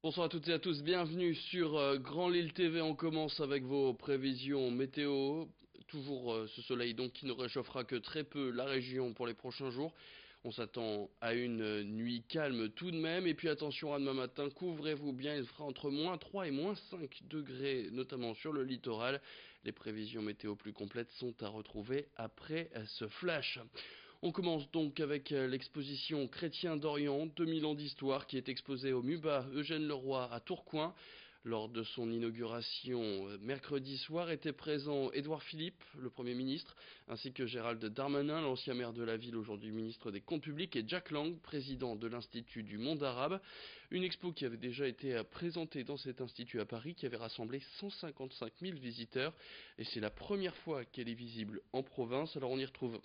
Bonsoir à toutes et à tous, bienvenue sur Grand Lille TV. On commence avec vos prévisions météo. Toujours ce soleil donc qui ne réchauffera que très peu la région pour les prochains jours. On s'attend à une nuit calme tout de même. Et puis attention à demain matin, couvrez-vous bien, il fera entre moins 3 et moins 5 degrés, notamment sur le littoral. Les prévisions météo plus complètes sont à retrouver après ce flash. On commence donc avec l'exposition Chrétiens d'Orient, 2000 ans d'histoire, qui est exposée au MUBA Eugène Leroy à Tourcoing. Lors de son inauguration mercredi soir étaient présents Édouard Philippe, le Premier ministre, ainsi que Gérald Darmanin, l'ancien maire de la ville, aujourd'hui ministre des Comptes publics, et Jack Lang, président de l'Institut du monde arabe. Une expo qui avait déjà été présentée dans cet institut à Paris, qui avait rassemblé 155 000 visiteurs, et c'est la première fois qu'elle est visible en province. Alors on y retrouve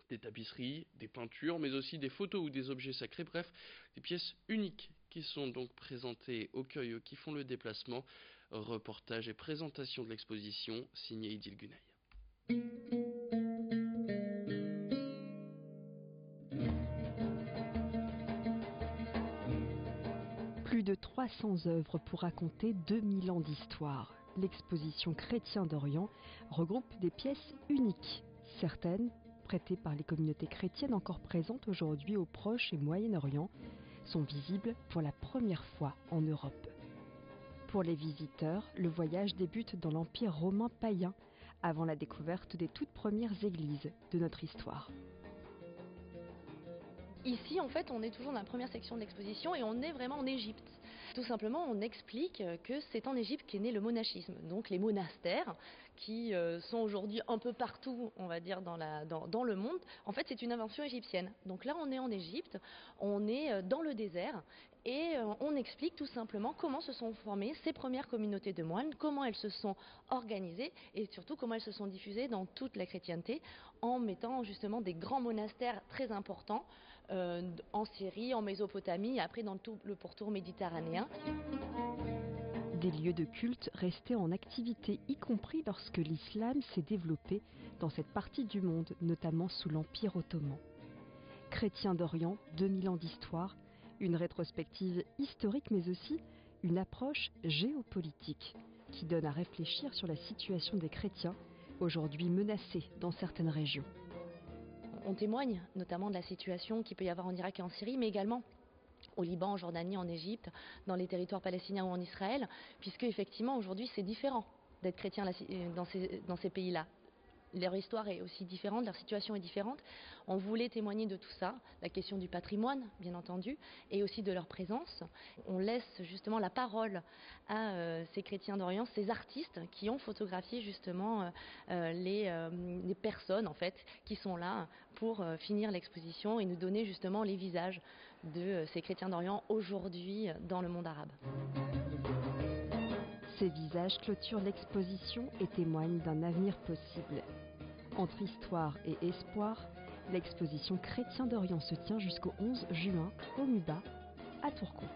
des tapisseries, des peintures, mais aussi des photos ou des objets sacrés, bref, des pièces uniques qui sont donc présentées aux curieux qui font le déplacement. Reportage et présentation de l'exposition, signé Idil Gunay. Plus de 300 œuvres pour raconter 2000 ans d'histoire. L'exposition Chrétiens d'Orient regroupe des pièces uniques, certaines prêtées par les communautés chrétiennes encore présentes aujourd'hui au Proche et Moyen-Orient, sont visibles pour la première fois en Europe. Pour les visiteurs, le voyage débute dans l'Empire romain païen, avant la découverte des toutes premières églises de notre histoire. Ici, en fait, on est toujours dans la première section de l'exposition et on est vraiment en Égypte. Tout simplement, on explique que c'est en Égypte qu'est né le monachisme, donc les monastères qui sont aujourd'hui un peu partout, on va dire, dans le monde. En fait, c'est une invention égyptienne. Donc là, on est en Égypte, on est dans le désert et on explique tout simplement comment se sont formées ces premières communautés de moines, comment elles se sont organisées et surtout comment elles se sont diffusées dans toute la chrétienté en mettant justement des grands monastères très importants en Syrie, en Mésopotamie et après dans tout le pourtour méditerranéen. Des lieux de culte restés en activité, y compris lorsque l'islam s'est développé dans cette partie du monde, notamment sous l'Empire ottoman. Chrétiens d'Orient, 2000 ans d'histoire, une rétrospective historique mais aussi une approche géopolitique qui donne à réfléchir sur la situation des chrétiens aujourd'hui menacés dans certaines régions. On témoigne notamment de la situation qu'il peut y avoir en Irak et en Syrie, mais également au Liban, en Jordanie, en Égypte, dans les territoires palestiniens ou en Israël, puisque effectivement aujourd'hui c'est différent d'être chrétien dans ces pays-là. Leur histoire est aussi différente, leur situation est différente. On voulait témoigner de tout ça, la question du patrimoine, bien entendu, et aussi de leur présence. On laisse justement la parole à ces chrétiens d'Orient, ces artistes qui ont photographié justement les personnes en fait qui sont là pour finir l'exposition et nous donner justement les visages de ces chrétiens d'Orient aujourd'hui dans le monde arabe. Ces visages clôturent l'exposition et témoignent d'un avenir possible. Entre histoire et espoir, l'exposition Chrétiens d'Orient se tient jusqu'au 11 juin au MUBA à Tourcoing.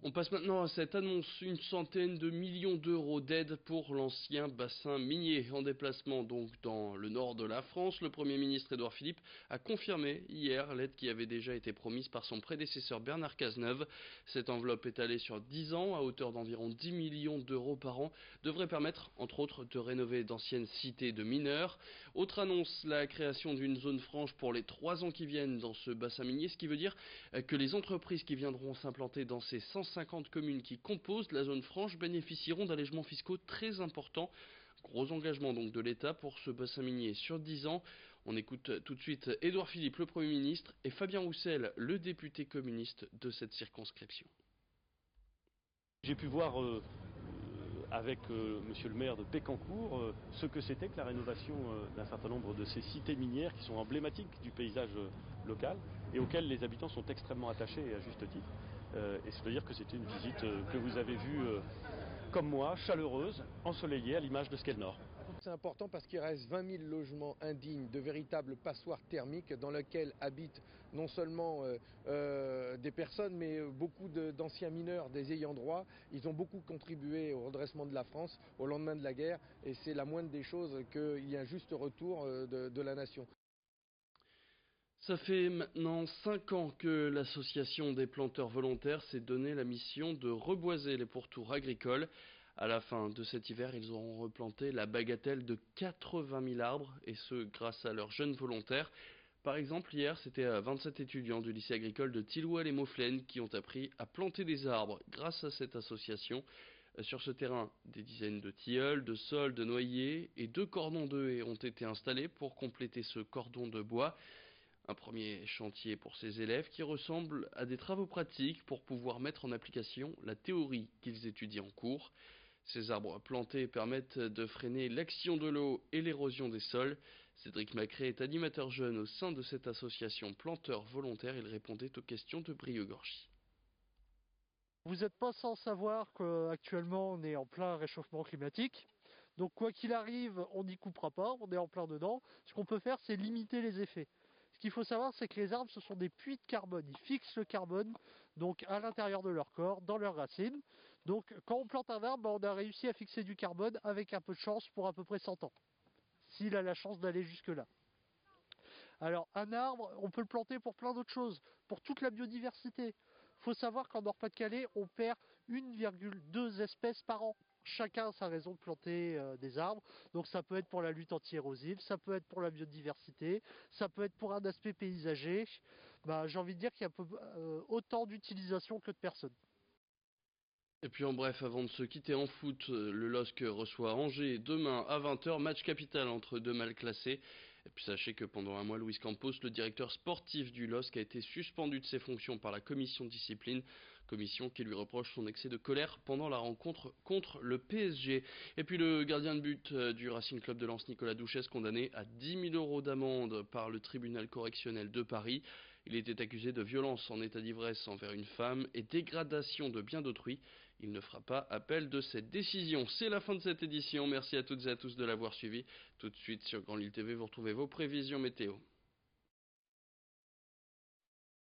On passe maintenant à cette annonce, une centaine de millions d'euros d'aide pour l'ancien bassin minier. En déplacement donc dans le nord de la France, le Premier ministre Édouard Philippe a confirmé hier l'aide qui avait déjà été promise par son prédécesseur Bernard Cazeneuve. Cette enveloppe étalée sur 10 ans, à hauteur d'environ 10 millions d'euros par an, devrait permettre entre autres de rénover d'anciennes cités de mineurs. Autre annonce, la création d'une zone franche pour les 3 ans qui viennent dans ce bassin minier, ce qui veut dire que les entreprises qui viendront s'implanter dans ces 150 communes qui composent la zone franche bénéficieront d'allégements fiscaux très importants. Gros engagement donc de l'État pour ce bassin minier sur 10 ans. On écoute tout de suite Édouard Philippe, le Premier ministre, et Fabien Roussel, le député communiste de cette circonscription. J'ai pu voir avec monsieur le maire de Pécancourt ce que c'était que la rénovation d'un certain nombre de ces cités minières qui sont emblématiques du paysage local et auxquelles les habitants sont extrêmement attachés et à juste titre. Et c'est-à-dire que c'était une visite que vous avez vue comme moi, chaleureuse, ensoleillée à l'image de ce qu'est le Nord. C'est important parce qu'il reste 20 000 logements indignes, de véritables passoires thermiques dans lesquels habitent non seulement des personnes mais beaucoup d'anciens mineurs, des ayants droit. Ils ont beaucoup contribué au redressement de la France au lendemain de la guerre et c'est la moindre des choses qu'il y ait un juste retour de la nation. Ça fait maintenant 5 ans que l'association des planteurs volontaires s'est donné la mission de reboiser les pourtours agricoles. À la fin de cet hiver, ils auront replanté la bagatelle de 80 000 arbres, et ce grâce à leurs jeunes volontaires. Par exemple, hier, c'était 27 étudiants du lycée agricole de Tillouel et Mauflaine qui ont appris à planter des arbres grâce à cette association. Sur ce terrain, des dizaines de tilleuls, de saules, de noyers et 2 cordons de haies ont été installés pour compléter ce cordon de bois. Un premier chantier pour ces élèves qui ressemble à des travaux pratiques pour pouvoir mettre en application la théorie qu'ils étudient en cours. Ces arbres plantés permettent de freiner l'action de l'eau et l'érosion des sols. Cédric Macré est animateur jeune au sein de cette association Planteurs Volontaires. Il répondait aux questions de Brieux-Gorgy. Vous n'êtes pas sans savoir qu'actuellement on est en plein réchauffement climatique. Donc quoi qu'il arrive, on n'y coupera pas, on est en plein dedans. Ce qu'on peut faire, c'est limiter les effets. Ce qu'il faut savoir, c'est que les arbres, ce sont des puits de carbone. Ils fixent le carbone donc à l'intérieur de leur corps, dans leurs racines. Donc quand on plante un arbre, on a réussi à fixer du carbone avec un peu de chance pour à peu près 100 ans. S'il a la chance d'aller jusque-là. Alors un arbre, on peut le planter pour plein d'autres choses, pour toute la biodiversité. Il faut savoir qu'en Nord-Pas-de-Calais, on perd 1,2 espèces par an. Chacun a sa raison de planter des arbres. Donc ça peut être pour la lutte anti-érosive, ça peut être pour la biodiversité, ça peut être pour un aspect paysager. J'ai envie de dire qu'il y a autant d'utilisation que de personnes. Et puis en bref, avant de se quitter en foot, le LOSC reçoit Angers demain à 20 h, match capital entre deux mal classés. Et puis sachez que pendant un mois, Luis Campos, le directeur sportif du LOSC, a été suspendu de ses fonctions par la commission de discipline, commission qui lui reproche son excès de colère pendant la rencontre contre le PSG. Et puis le gardien de but du Racing Club de Lens, Nicolas Douchès, condamné à 10 000 € d'amende par le tribunal correctionnel de Paris. Il était accusé de violence en état d'ivresse envers une femme et dégradation de biens d'autrui. Il ne fera pas appel de cette décision. C'est la fin de cette édition. Merci à toutes et à tous de l'avoir suivi. Tout de suite sur Grand Lille TV, vous retrouvez vos prévisions météo.